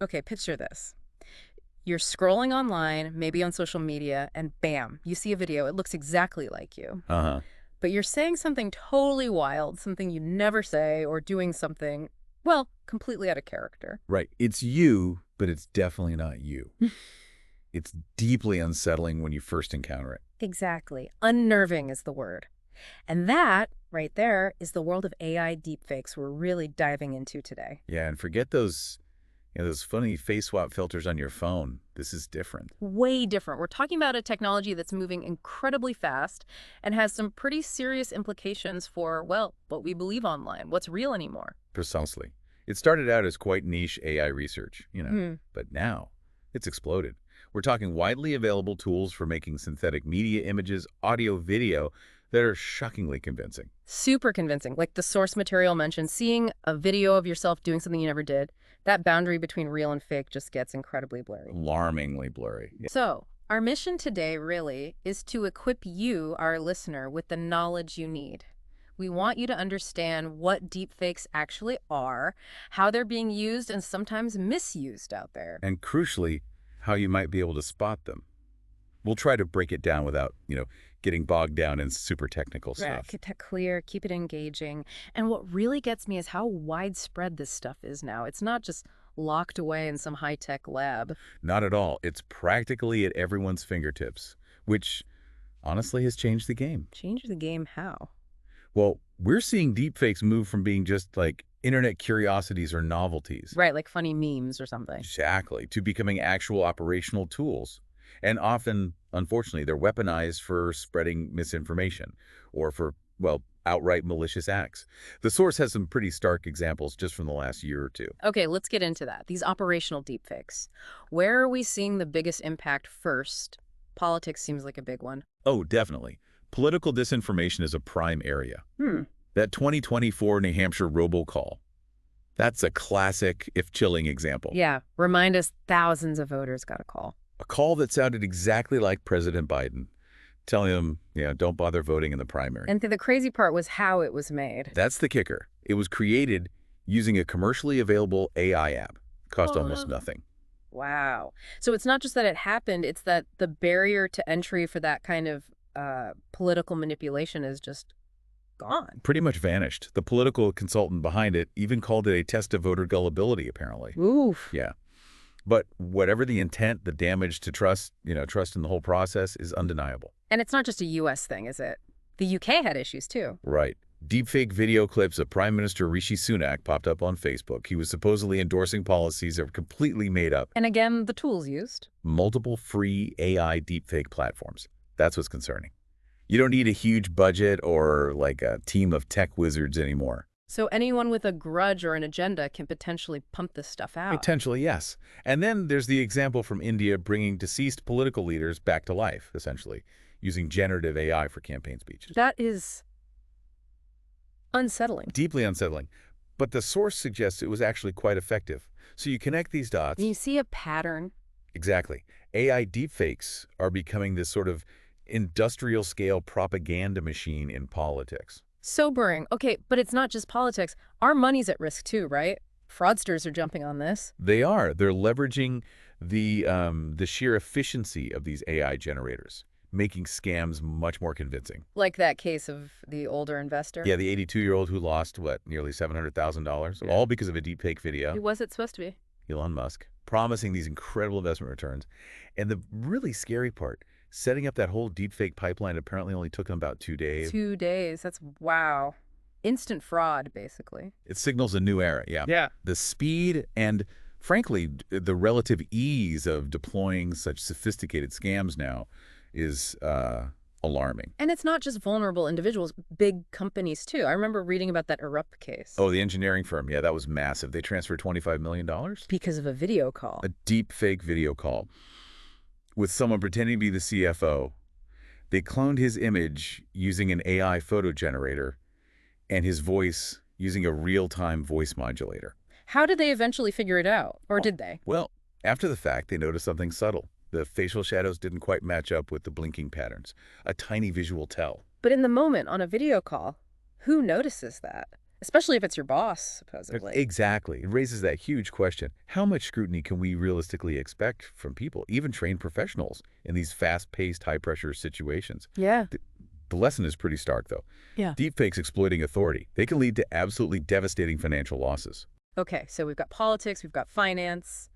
Okay, picture this. You're scrolling online, maybe on social media, and bam, you see a video. It looks exactly like you. Uh-huh. But you're saying something totally wild, something you never say, or doing something, well, completely out of character. Right. It's you, but it's definitely not you. It's deeply unsettling when you first encounter it. Exactly. Unnerving is the word. And that, right there, is the world of AI deepfakes we're really diving into today. Yeah, and forget those funny face swap filters on your phone. This is different. Way different. We're talking about a technology that's moving incredibly fast and has some pretty serious implications for, well, what we believe online, what's real anymore. Precisely. It started out as quite niche AI research, Hmm. but now it's exploded. We're talking widely available tools for making synthetic media images, audio, video that are shockingly convincing. Super convincing. Like the source material mentioned, seeing a video of yourself doing something you never did, that boundary between real and fake just gets incredibly blurry. Alarmingly blurry. Yeah. So, our mission today really is to equip you, our listener, with the knowledge you need. We want you to understand what deepfakes actually are, how they're being used and sometimes misused out there. And crucially, how you might be able to spot them. We'll try to break it down without, getting bogged down in super technical Right. stuff. Keep it clear, keep it engaging. And what really gets me is how widespread this stuff is now. It's not just locked away in some high-tech lab. Not at all. It's practically at everyone's fingertips, which honestly has changed the game. Change the game how? Well, we're seeing deepfakes move from being just like internet curiosities or novelties, Right, like funny memes or something. exactly, to becoming actual operational tools. And often, unfortunately, they're weaponized for spreading misinformation or for, well, outright malicious acts. The source has some pretty stark examples just from the last year or two. Okay, let's get into that. These operational deepfakes. Where are we seeing the biggest impact first? Politics seems like a big one. Oh, definitely. Political disinformation is a prime area. Hmm. That 2024 New Hampshire robocall, that's a classic, if chilling, example. Yeah, remind us thousands of voters got a call. A call that sounded exactly like President Biden, telling him, don't bother voting in the primary. And the crazy part was how it was made. That's the kicker. It was created using a commercially available AI app. Cost almost nothing. Wow. So it's not just that it happened, it's that the barrier to entry for that kind of political manipulation is just gone. Pretty much vanished. The political consultant behind it even called it a test of voter gullibility, apparently. Oof. Yeah. But whatever the intent, the damage to trust, trust in the whole process is undeniable. And it's not just a U.S. thing, is it? The U.K. had issues, too. Right. Deepfake video clips of Prime Minister Rishi Sunak popped up on Facebook. He was supposedly endorsing policies that were completely made up. And again, the tools used. Multiple free AI deepfake platforms. That's what's concerning. You don't need a huge budget or like a team of tech wizards anymore. So anyone with a grudge or an agenda can potentially pump this stuff out. Potentially, yes. And then there's the example from India bringing deceased political leaders back to life, essentially, using generative AI for campaign speeches. That is unsettling. Deeply unsettling. But the source suggests it was actually quite effective. So you connect these dots. You see a pattern. Exactly. AI deepfakes are becoming this sort of industrial-scale propaganda machine in politics. Sobering. Okay, but it's not just politics. Our money's at risk too, right? Fraudsters are jumping on this. They are. They're leveraging the sheer efficiency of these AI generators, making scams much more convincing. Like that case of the older investor. Yeah, the 82-year-old who lost, nearly $700,000, all because of a deepfake video. Who was it supposed to be? Elon Musk, promising these incredible investment returns. And the really scary part, setting up that whole deepfake pipeline apparently only took him about 2 days. 2 days. That's wow. Instant fraud, basically. It signals a new era, yeah. Yeah. The speed and, frankly, the relative ease of deploying such sophisticated scams now is alarming. And it's not just vulnerable individuals, big companies too. I remember reading about that Erupt case. Oh, the engineering firm. Yeah, that was massive. They transferred $25 million? Because of a video call. A deep fake video call with someone pretending to be the CFO. They cloned his image using an AI photo generator and his voice using a real-time voice modulator. How did they eventually figure it out? Or did they? Well, after the fact, they noticed something subtle. The facial shadows didn't quite match up with the blinking patterns. A tiny visual tell. But in the moment on a video call, who notices that? especially if it's your boss, supposedly. Exactly. It raises that huge question. How much scrutiny can we realistically expect from people, even trained professionals, in these fast-paced, high-pressure situations? Yeah. The, the lesson is pretty stark, though. Yeah. Deepfakes exploiting authority. They can lead to absolutely devastating financial losses. Okay, so we've got politics, we've got finance,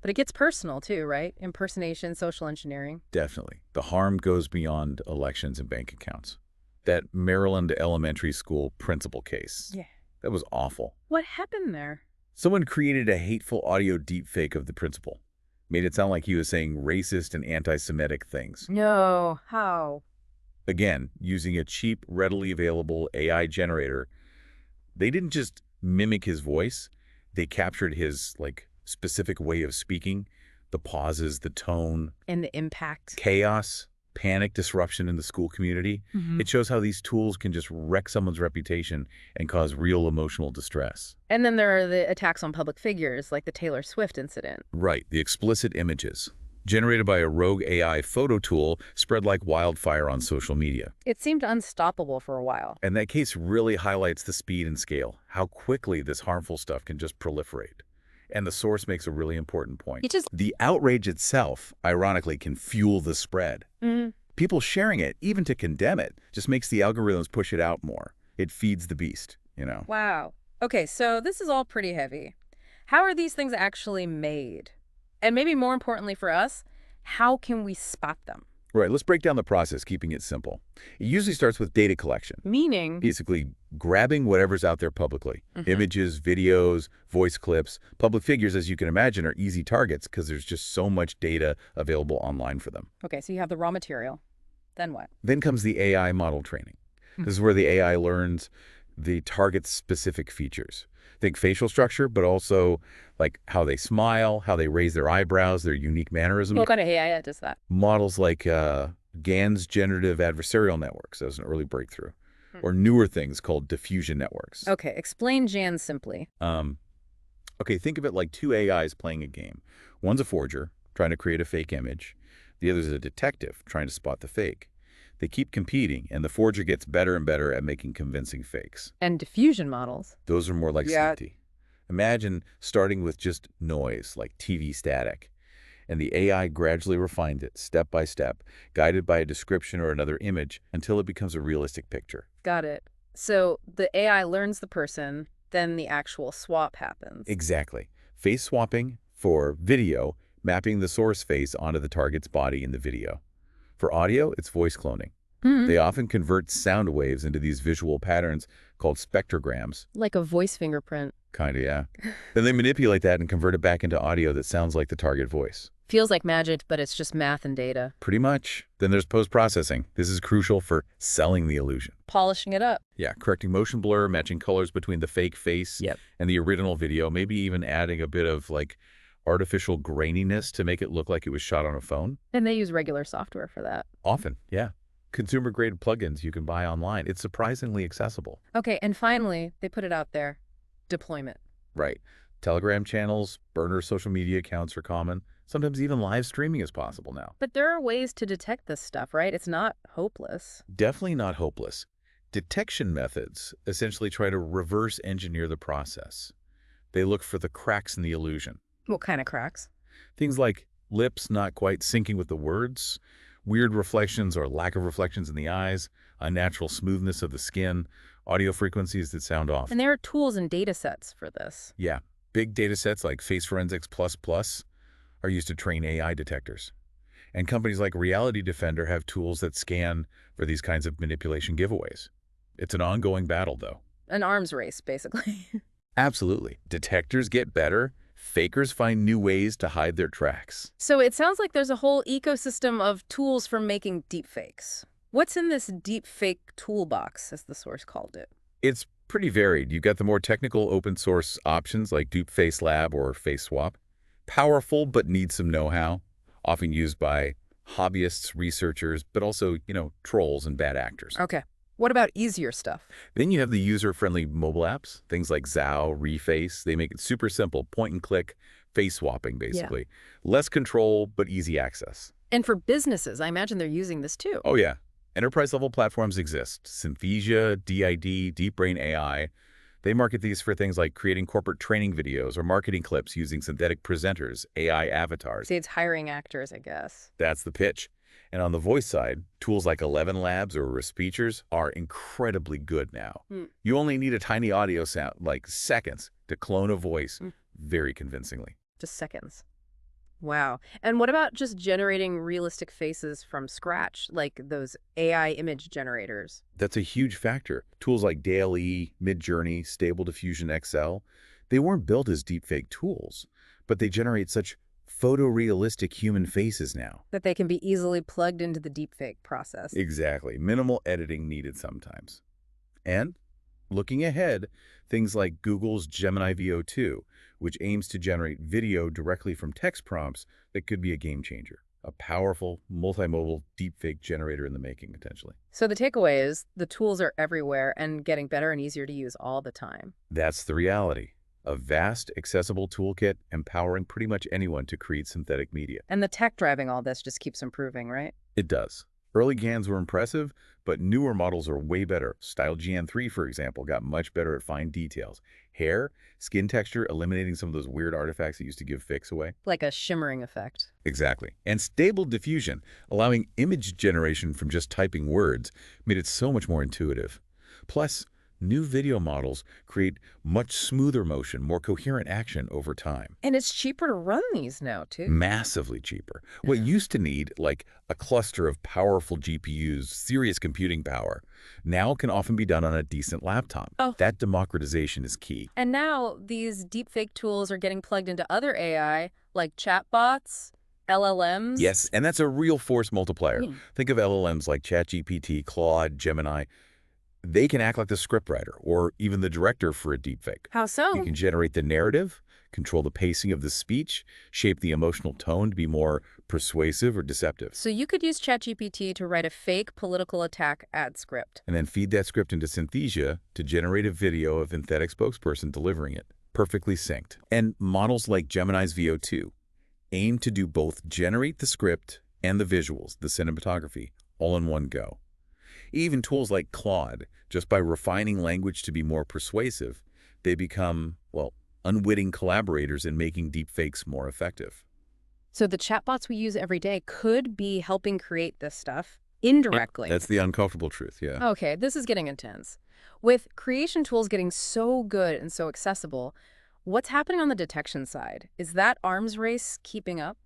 but it gets personal too, right? Impersonation, social engineering. Definitely. The harm goes beyond elections and bank accounts. That Maryland elementary school principal case, Yeah. that was awful. What happened there? Someone created a hateful audio deepfake of the principal. Made it sound like he was saying racist and anti-Semitic things. No, how? Again, using a cheap, readily available AI generator, they didn't just mimic his voice, they captured his, specific way of speaking, the pauses, the tone, And the impact. chaos, panic, disruption in the school community. Hmm. It shows how these tools can just wreck someone's reputation and cause real emotional distress. And then there are the attacks on public figures, like the Taylor Swift incident. Right, the explicit images, generated by a rogue AI photo tool, spread like wildfire on social media. It seemed unstoppable for a while. And that case really highlights the speed and scale, how quickly this harmful stuff can just proliferate. And the source makes a really important point. It just... The outrage itself, ironically, can fuel the spread. Mhm. People sharing it, even to condemn it, just makes the algorithms push it out more. It feeds the beast. Wow. Okay, so this is all pretty heavy. How are these things actually made? And maybe more importantly for us, how can we spot them? Right, let's break down the process, keeping it simple. It usually starts with data collection. Meaning... Basically, grabbing whatever's out there publicly. Images, videos, voice clips. Public figures, as you can imagine, are easy targets because there's just so much data available online for them. Okay, so you have the raw material. Then what? Then comes the AI model training. Hmm. This is where the AI learns the target's specific features. Think facial structure, but also like how they smile, how they raise their eyebrows, their unique mannerisms. What kind of AI does that? Models like GAN's generative adversarial networks, that was an early breakthrough, Hmm. or newer things called diffusion networks. Okay, explain Jan simply. Okay, think of it like two AIs playing a game. One's a forger, trying to create a fake image. The other's a detective, trying to spot the fake. They keep competing, and the forger gets better and better at making convincing fakes. And diffusion models. Those are more like Yeah. safety. Imagine starting with just noise, like TV static, and the AI gradually refined it, step by step, guided by a description or another image, until it becomes a realistic picture. Got it. So the AI learns the person, then the actual swap happens. Exactly. Face swapping for video, mapping the source face onto the target's body in the video. For audio, it's voice cloning. Hmm. They often convert sound waves into these visual patterns called spectrograms. Like a voice fingerprint. Kinda, yeah. Then they manipulate that and convert it back into audio that sounds like the target voice. Feels like magic, but it's just math and data. Pretty much. Then there's post-processing. This is crucial for selling the illusion. Polishing it up. Yeah, correcting motion blur, matching colors between the fake face Yep. and the original video, maybe even adding a bit of artificial graininess to make it look like it was shot on a phone. And they use regular software for that. Often, yeah. Consumer-grade plugins you can buy online. It's surprisingly accessible. Okay, and finally, they put it out there. Deployment. Right. Telegram channels, burner social media accounts are common. Sometimes even live streaming is possible now. But there are ways to detect this stuff, right? It's not hopeless. Definitely not hopeless. Detection methods essentially try to reverse engineer the process. They look for the cracks in the illusion. What kind of cracks? Things like lips not quite syncing with the words, weird reflections or lack of reflections in the eyes, unnatural smoothness of the skin, audio frequencies that sound off. And there are tools and data sets for this. Yeah, big data sets like Face Forensics Plus are used to train AI detectors. And companies like Reality Defender have tools that scan for these kinds of manipulation giveaways. It's an ongoing battle, though. An arms race, basically. Absolutely. Detectors get better. Fakers find new ways to hide their tracks. So it sounds like there's a whole ecosystem of tools for making deepfakes. What's in this deepfake toolbox, as the source called it? It's pretty varied. You've got the more technical open source options like Deepface Lab or Face Swap. Powerful, but need some know-how. Often used by hobbyists, researchers, but also, trolls and bad actors. Okay. What about easier stuff? Then you have the user-friendly mobile apps, things like Zao, Reface. They make it super simple, point-and-click face swapping, basically. Less control, but easy access. And for businesses, I imagine they're using this too. Oh, yeah. Enterprise-level platforms exist. Synthesia, DID, Deep Brain AI. They market these for things like creating corporate training videos or marketing clips using synthetic presenters, AI avatars. See, it's hiring actors, I guess. That's the pitch. And on the voice side, tools like 11 Labs or Speechers are incredibly good now. Hmm. You only need a tiny audio sound, like seconds, to clone a voice Hmm. very convincingly. Just seconds. Wow. And what about just generating realistic faces from scratch, like those AI image generators? That's a huge factor. Tools like DALL-E, Midjourney, Stable Diffusion XL, they weren't built as deepfake tools, but they generate such photorealistic human faces now. That they can be easily plugged into the deepfake process. Exactly. Minimal editing needed sometimes. And looking ahead, things like Google's Gemini VO2, which aims to generate video directly from text prompts, that could be a game changer. A powerful, multimodal deepfake generator in the making, potentially. So the takeaway is the tools are everywhere and getting better and easier to use all the time. That's the reality. A vast, accessible toolkit empowering pretty much anyone to create synthetic media. And the tech driving all this just keeps improving, right? It does. Early GANs were impressive, but newer models are way better. Style GN3, for example, got much better at fine details. Hair, skin texture, eliminating some of those weird artifacts that used to give fakes away. Like a shimmering effect. Exactly. And stable diffusion, allowing image generation from just typing words, made it so much more intuitive. Plus, new video models create much smoother motion, more coherent action over time. And it's cheaper to run these now, too. Massively cheaper. What used to need, like, a cluster of powerful GPUs, serious computing power, now can often be done on a decent laptop. Oh. That democratization is key. And now these deepfake tools are getting plugged into other AI, like chatbots, LLMs. Yes, and that's a real force multiplier. Hmm. Think of LLMs like ChatGPT, Claude, Gemini. They can act like the scriptwriter or even the director for a deepfake. How so? You can generate the narrative, control the pacing of the speech, shape the emotional tone to be more persuasive or deceptive, So you could use ChatGPT to write a fake political attack ad script. and then feed that script into Synthesia to generate a video of synthetic spokesperson delivering it, perfectly synced. And models like Gemini's VO2 aim to do both generate the script and the visuals, the cinematography, all in one go. Even tools like Claude, just by refining language to be more persuasive, they become, well, unwitting collaborators in making deepfakes more effective. So the chatbots we use every day could be helping create this stuff indirectly. That's the uncomfortable truth, yeah. Okay, this is getting intense. With creation tools getting so good and so accessible, what's happening on the detection side? Is that arms race keeping up?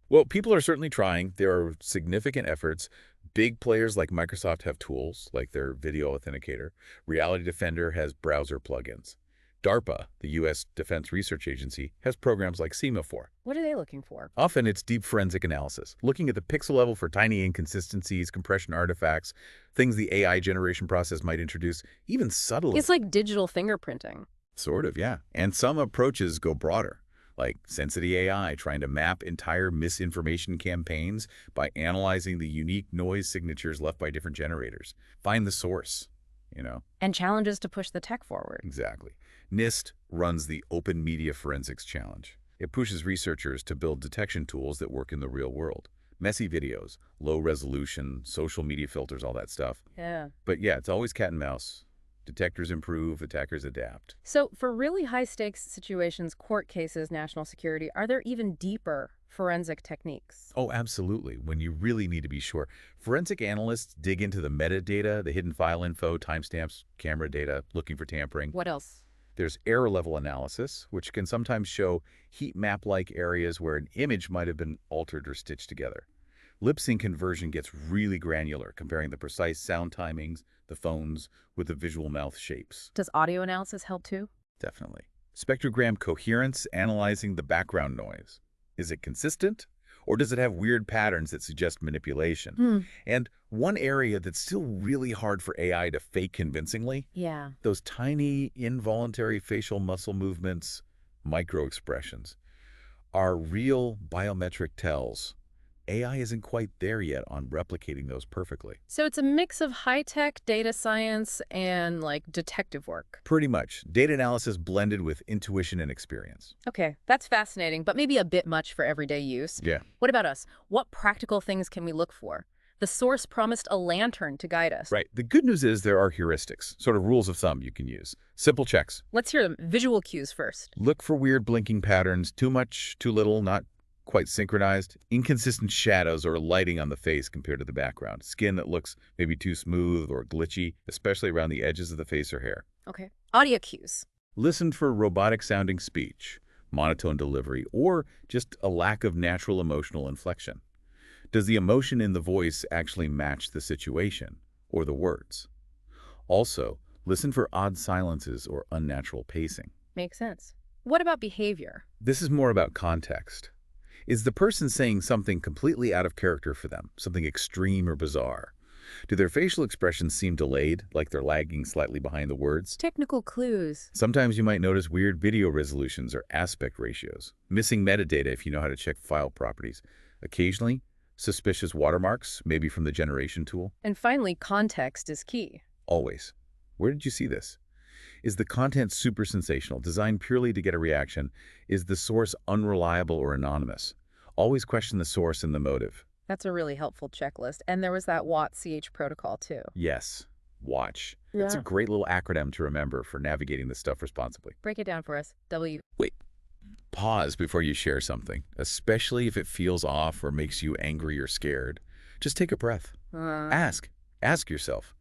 Well, people are certainly trying. There are significant efforts. Big players like Microsoft have tools, like their video authenticator. Reality Defender has browser plugins. DARPA, the U.S. Defense Research Agency, has programs like Semaphore. What are they looking for? Often it's deep forensic analysis, looking at the pixel level for tiny inconsistencies, compression artifacts, things the AI generation process might introduce, even subtle. It's like digital fingerprinting. Sort of, yeah. And some approaches go broader, like Sensity AI trying to map entire misinformation campaigns by analyzing the unique noise signatures left by different generators. Find the source, you know? And challenges to push the tech forward. Exactly. NIST runs the Open Media Forensics Challenge. It pushes researchers to build detection tools that work in the real world. Messy videos, low resolution, social media filters, all that stuff. Yeah. But yeah, it's always cat and mouse. Detectors improve, attackers adapt. So for really high-stakes situations, court cases, national security, are there even deeper forensic techniques? Oh, absolutely. When you really need to be sure. Forensic analysts dig into the metadata, the hidden file info, timestamps, camera data, looking for tampering. What else? There's error level analysis, which can sometimes show heat map-like areas where an image might have been altered or stitched together. Lip sync conversion gets really granular, comparing the precise sound timings, the phones, with the visual mouth shapes. Does audio analysis help too? Definitely. Spectrogram coherence, analyzing the background noise. Is it consistent? Or does it have weird patterns that suggest manipulation? And one area that's still really hard for AI to fake convincingly, Yeah. those tiny, involuntary facial muscle movements, micro-expressions, are real biometric tells. AI isn't quite there yet on replicating those perfectly. So it's a mix of high-tech data science and, like, detective work. Pretty much. Data analysis blended with intuition and experience. Okay, that's fascinating, but maybe a bit much for everyday use. Yeah. What about us? What practical things can we look for? The source promised a lantern to guide us. Right. The good news is there are heuristics, sort of rules of thumb you can use. Simple checks. Let's hear them. Visual cues first. Look for weird blinking patterns, too much, too little, not quite synchronized, inconsistent shadows or lighting on the face compared to the background, skin that looks maybe too smooth or glitchy, especially around the edges of the face or hair. Okay. Audio cues. Listen for robotic-sounding speech, monotone delivery, or just a lack of natural emotional inflection. Does the emotion in the voice actually match the situation or the words? Also, listen for odd silences or unnatural pacing. Makes sense. What about behavior? This is more about context. Is the person saying something completely out of character for them, something extreme or bizarre? Do their facial expressions seem delayed, like they're lagging slightly behind the words? Technical clues. Sometimes you might notice weird video resolutions or aspect ratios, missing metadata if you know how to check file properties. Occasionally, suspicious watermarks, maybe from the generation tool. And finally, context is key. Always. Where did you see this? Is the content super sensational, designed purely to get a reaction? Is the source unreliable or anonymous? Always question the source and the motive. That's a really helpful checklist. And there was that WAT-CH protocol, too. Yes, watch. It's a great little acronym to remember for navigating this stuff responsibly. Break it down for us. W. Wait. Pause before you share something, especially if it feels off or makes you angry or scared. Just take a breath. Ask. Ask yourself,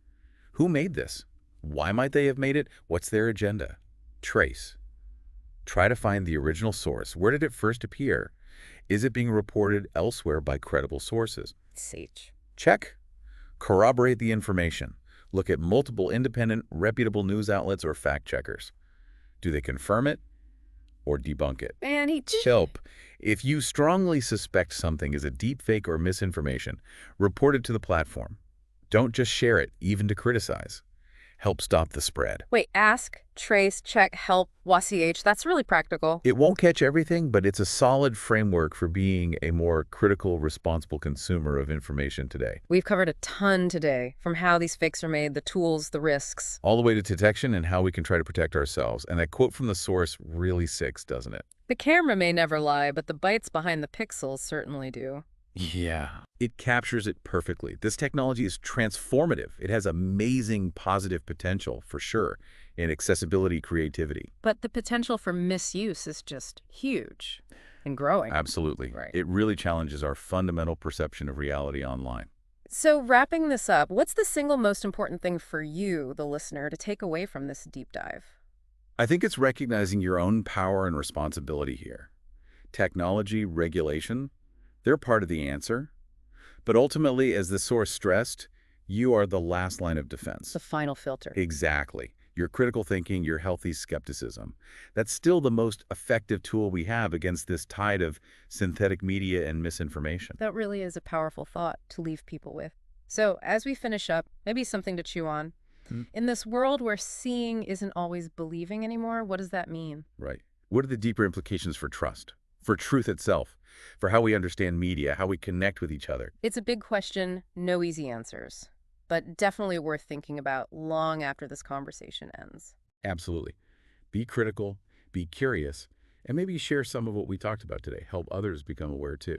who made this? Why might they have made it? What's their agenda? Trace. Try to find the original source. Where did it first appear? Is it being reported elsewhere by credible sources? Sage. Check. Corroborate the information. Look at multiple independent, reputable news outlets or fact-checkers. Do they confirm it or debunk it? And he... Help. If you strongly suspect something is a deepfake or misinformation, report it to the platform. Don't just share it, even to criticize. Help stop the spread. Wait, ask, trace, check, help, WASH. That's really practical. It won't catch everything, but it's a solid framework for being a more critical, responsible consumer of information today. We've covered a ton today, from how these fakes are made, the tools, the risks. All the way to detection and how we can try to protect ourselves. And that quote from the source really sticks, doesn't it? The camera may never lie, but the bytes behind the pixels certainly do. Yeah. It captures it perfectly. This technology is transformative. It has amazing positive potential, for sure, in accessibility, creativity. But the potential for misuse is just huge and growing. Absolutely. Right. It really challenges our fundamental perception of reality online. So wrapping this up, what's the single most important thing for you, the listener, to take away from this deep dive? I think it's recognizing your own power and responsibility here. Technology, regulation, they're part of the answer. But ultimately, as the source stressed, you are the last line of defense. The final filter. Exactly. Your critical thinking, your healthy skepticism. That's still the most effective tool we have against this tide of synthetic media and misinformation. That really is a powerful thought to leave people with. So as we finish up, maybe something to chew on. In this world where seeing isn't always believing anymore, what does that mean? Right. What are the deeper implications for trust, for truth itself, for how we understand media, how we connect with each other? It's a big question, no easy answers, but definitely worth thinking about long after this conversation ends. Absolutely. Be critical, be curious, and maybe share some of what we talked about today. Help others become aware too.